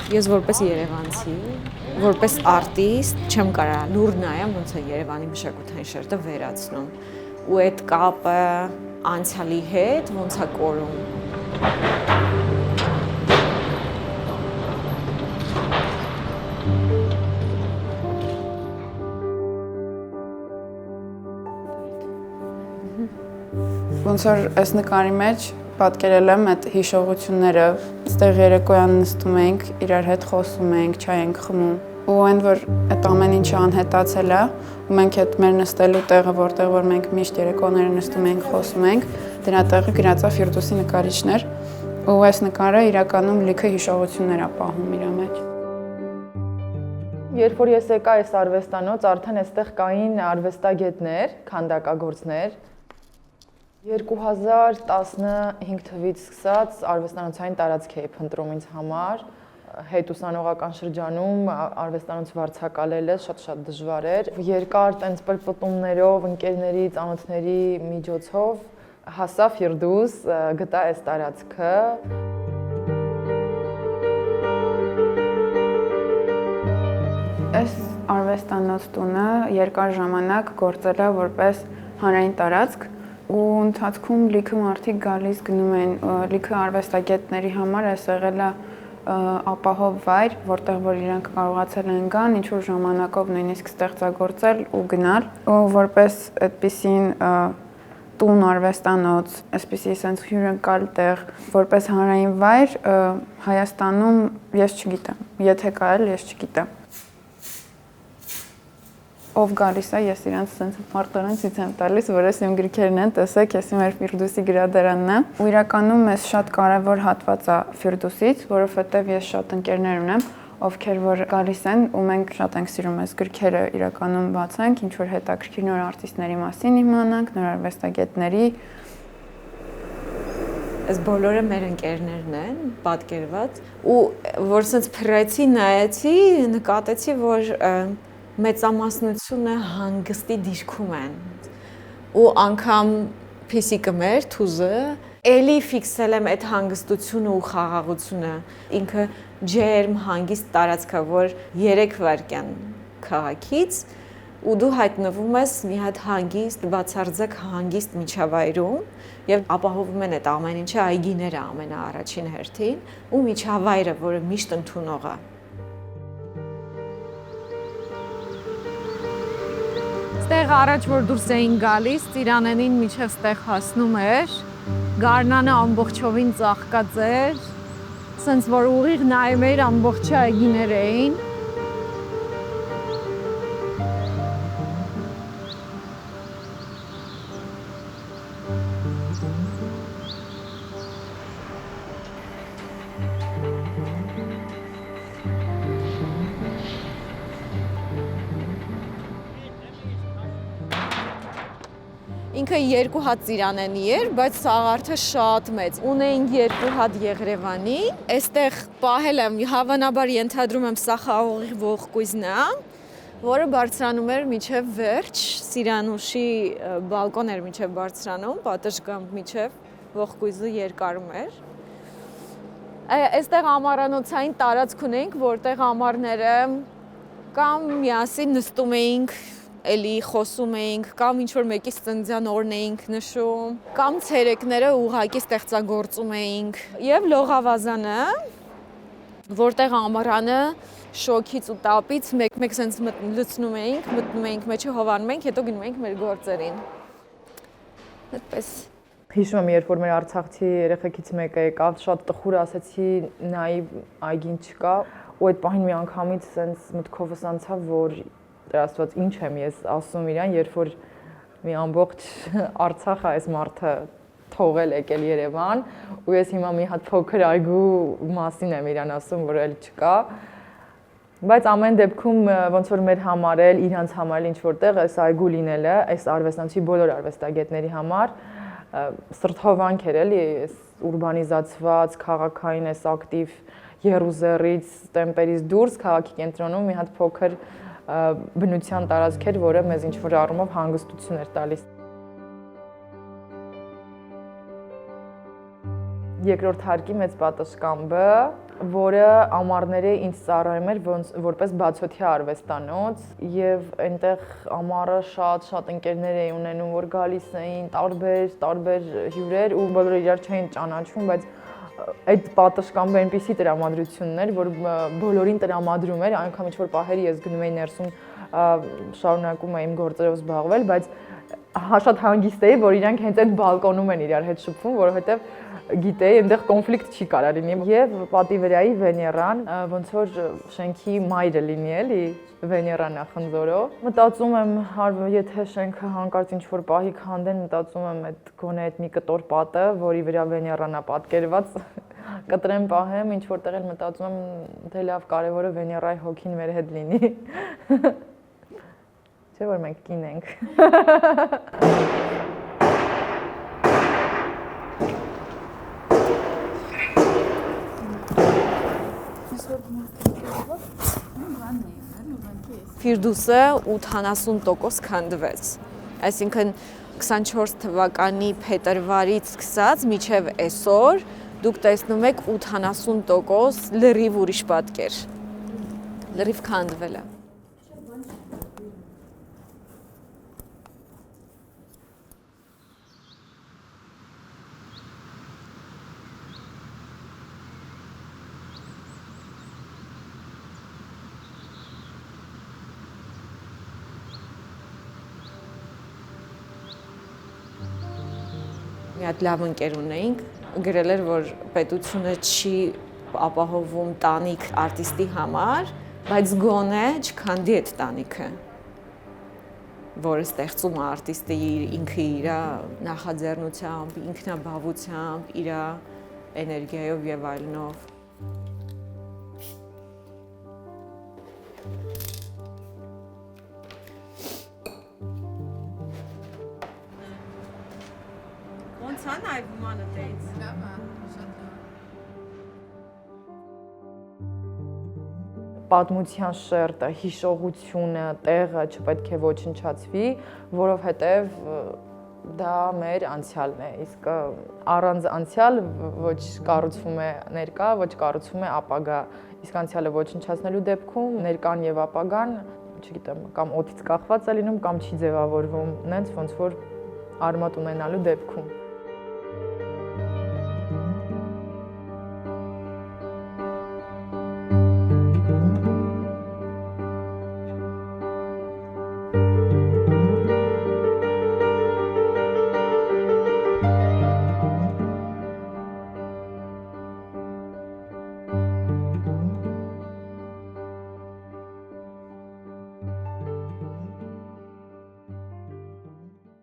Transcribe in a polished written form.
Ես որպես երևանցի, որպես արտիստ չեմ կարող լուր նայեմ ոնց է Երևանի մշակութային շերտը վերացնում ու այդ կապը անցյալի հետ ոնց է կորում։ Ոնց որ այս նկարի մեջ պատկերել եմ այդ հիշողությունները, այստեղ երեկոյան նստում ենք, իրար հետ խոսում ենք, չայ ենք խմում։ Ու այն որ այդ ամեն ինչը անհետացել է, ու մենք այդ մեր նստելու տեղը, որտեղ որ մենք միշտ երեկոները նստում ենք, խոսում ենք, դրա տեղը գրած է Ֆիրդուսի նկարիչներ, ու այս նկարը իրականում լիքը հիշողություններ է պահում իր մեջ։ Երբ որ ես եկա այս արվեստանոց, արդեն այստեղ կային արվեստագետներ, քանդակագործներ։ 2015 թվականից սկսած արվեստանոցային տարածք էի փնտրում ինձ համար, հետուսանողական շրջանում արվեստանոց վարձակալելը շատ դժվար էր։ Երկար տենց պրպտումներով, ընկերների, ծանոթների միջոցով հասա Ֆիրդուս, գտա այս տարածքը։ Այս արվեստանոց տունը երկար ժամանակ գործել է որպես հանրային տարածք ու ընթացքում լիքը մարդիկ գալիս գնում են, լիքը արվեստագետների համար այս եղել է ապահով վայր, որտեղ որ իրենք կարողացել են գան, ինչ-որ ժամանակով նույնիսկ ստեղծագործել ու գնալ, ու որպես այդպիսին տուն արվեստանոց, այսպիսի sense հյուրընկալ տեղ, որպես հանրային վայր Հայաստանում ես չգիտեմ, եթե կա էլ ես չգիտեմ։ Ով գալիս է, ես իրանց sense պարտորեն ցույց եմ տալիս, որ ես իմ գրքերն են, տեսեք, ես իմ Ֆիրդուսի գրադարանն է։ Ու իրականում ես շատ կարևոր հատված է Ֆիրդուսից, որովհետև ես շատ ընկերներ ունեմ, ովքեր որ գալիս են ու մենք շատ ենք սիրում այս գրքերը իրականում բացենք, ինչ որ հետաքրքիր նոր արտիստների մասին իմանանք, նոր արվեստագետների։ Այս բոլորը մեր ընկերներն են, պատկերված, ու որ sense փռեցի, նայեցի, նկատեցի, որ մեծամասնությունը հանգստի դիրքում են ու անգամ փիսիկը մեր թուզը էլի ֆիքսել եմ այդ հանգստությունը ու խաղաղությունը ինքը ջերմ հանգիստ տարածքը որ 3 վայրկյան քաղաքից ու դու հայտնվում ես մի հատ հանգիստ բացարձակ հանգիստ միջավայրում եւ ապահովում են այդ ամեն ինչը այգիները ամենաառաջին հերթին ու միջավայրը որը միշտ ընդունող է Ստեղ առաջ որ դուրս էին գալիս, Ծիրանենին միջև ստեղ հասնում էր, գարնանը ամբողջովին ծաղկած էր, սենց որ ուղիղ նայում էր ամբողջ այգիներ էին։ Ինքը 2 հատ Ծիրանենի էր, բայց սաղարթը շատ մեծ։ Ունեին 2 հատ Եղրևանի։ Այստեղ պահել եմ, հավանաբար ենթադրում եմ սա խաղողի ողկույզն է, որը բարձրանում էր մինչև վերջ, Սիրանուշի բալկոն էր մինչև բարձրանում, պատշգամբ մինչև ողկույզը երկարում էր։ Այստեղ ամառանոցային տարածք ունենք, որտեղ ամառները կամ միասին նստում էինք էլի խոսում էինք, կամ ինչ-որ մեկից ծննդյան օրն էինք նշում, կամ ցերեկները ուղղակի ստեղծագործում էինք։ Եվ լողավազանը, որտեղ ամառանը շոքից ու տապից մեկ-մեկ սենց լցնում էինք, մտնում էինք մեջը, հովանում էինք, հետո գնում էինք մեր գործերին։ Այդպես։ Հիշում եմ, երբ որ մեր արցախցի երեխեքից մեկը եկավ, շատ տխուր ասեցի, նայ այգին չկա, ու այդ պահին մի անգամից սենց մտքովս անցավ, որ Աստված ինչ եմ ես ասում իրան, երբ որ մի ամբողջ Արցախը այս մարդը թողել եկել Երևան, ու ես հիմա մի հատ փոքր այգու մասին եմ իրան ասում, որ էլ չկա, բայց ամեն դեպքում ոնց որ մեր համար էլ, իրանց համար էլ ինչ որտեղ այս այգու լինելը, այս արվեստանոցի բոլոր արվեստագետների համար սրտհովանք էր էլի, այս ուրբանիզացված, քաղաքային, այս ակտիվ Եռուզեռից, տեմպերից դուրս քաղաքի կենտրոնում մի հատ փոքր բնության տարածք էր, որը մեզ ինչ-որ առումով հանգստություն էր տալիս։ երկրորդ հարկի մեծ պատշգամբը, որը ամառները ինձ ծառայում էր որպես բացօթյա արվեստանոց եւ այնտեղ ամառը շատ ընկերներ էի ունենում, որ գալիս էին տարբեր հյուրեր ու բոլորը իրար չէին ճանաչում, բայց այդ պատշգամբը այնպիսի տրամադրությունն էր, որ բոլորին տրամադրում էր, անգամ ինչ-որ պահերի ես գնում էի ներսում շարունակում եմ իմ գործերով զբաղվել, բայց շատ հանգիստ էի, որ իրանք հենց այդ բալկոնում են իրար հետ շփվում, որովհետև գիտեի, այնտեղ կոնֆլիկտ չի կարա լինի։ Եվ պատի վրայի Վեներան, ոնց որ շենքի մայրը լինի էլի, Վեներա նախնձորով։ Մտածում եմ, եթե շենքը հանկարծ ինչ-որ պահի քանդեն, մտածում եմ այդ գոնե այդ մի կտոր պատը, որի վրա Վեներան է պատկերված, կտրեմ պահեմ, ինչ որտեղ էլ մտածում եմ, դե լավ, կարևորը Վեներայի հոգին մեր հետ լինի։ Չէ՞ որ մենք կին ենք։ Ֆիրդուսը 80% քանդվեց։ Այսինքն 24 թվականի փետրվարից սկսած մինչև այսօր դուք տեսնում եք 80% լրիվ ուրիշ պատկեր։ Լրիվ քանդվել է։ Մի հատ լավ ընկեր ունեինք, գրել էր, որ պետությունը չի ապահովում տանիք արտիստի համար, բայց գոնե չքանդի այդ տանիքը, որը ստեղծում է արտիստը ինքը իր նախաձեռնությամբ, ինքնաբավությամբ, իր էներգիայով եւ այլնով։ Ոնց է նայվում անըտից։ Լավ է, շատ լավ։ Պատմության շերտը, հիշողությունը, տեղը չպետք է ոչնչացվի, որովհետև դա մեր անցյալն է, իսկ առանց անցյալ ոչ կառուցվում է ներկա, ոչ կառուցվում է ապագա, իսկ անցյալը ոչնչացնելու դեպքում ներկան եւ ապագան, չգիտեմ, կամ օդից կախված է լինում, կամ չի ձևավորվում, նենց ոնց որ արմատ ունենալու դեպքում։